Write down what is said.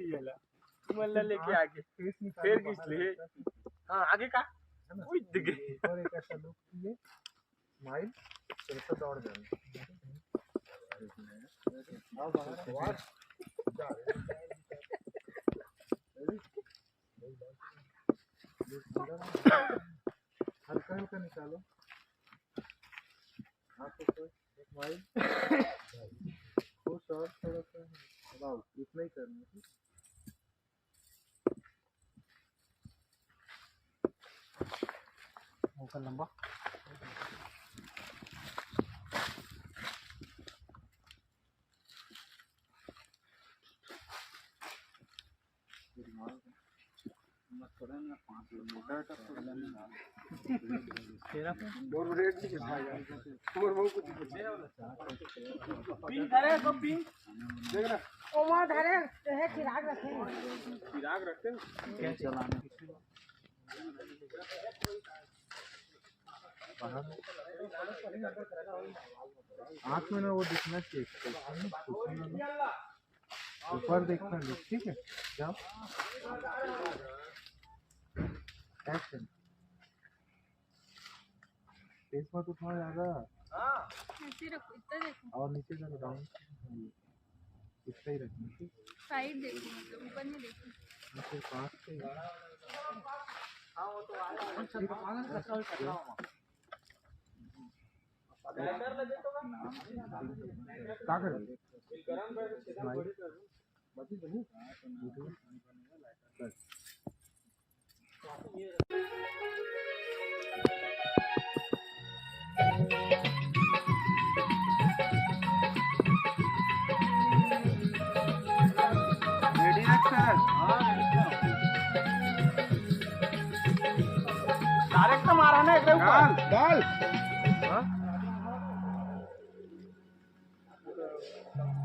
दियाला मला लेके आगे फिर किस लिए हाँ आगे का वही दिखे और एक ऐसा लुक ये स्माइल फिर से दौड़ जाना आओ बाहर जा हल्का हल्का निकालो आंखों को स्माइल खुश और थोड़ा सा वाओ इतना ही करना है मुंह लंबा और रेड नहीं खाएगा और वो कुछ पिंक धरे तो पिंक देख रहा ओ वहाँ धरे है चिराग रखे चिराग रखते हैं क्या चलाने आँख में ना वो दिखना चाहिए ऊपर देखना नहीं ठीक है जाओ एक्शन फेस मत उठाओ ज्यादा ऐसे रखो इतना देखो और नीचे जरा राउंड इतना ही रखना ठीक साइड देखो मतलब ऊपर नहीं देखो नीचे पास से हाँ वो तो आया क्या कर गरम कर बची बनी बस रेडी एक्टर डायरेक्ट मारा ना एकदम डाल डाल हाँ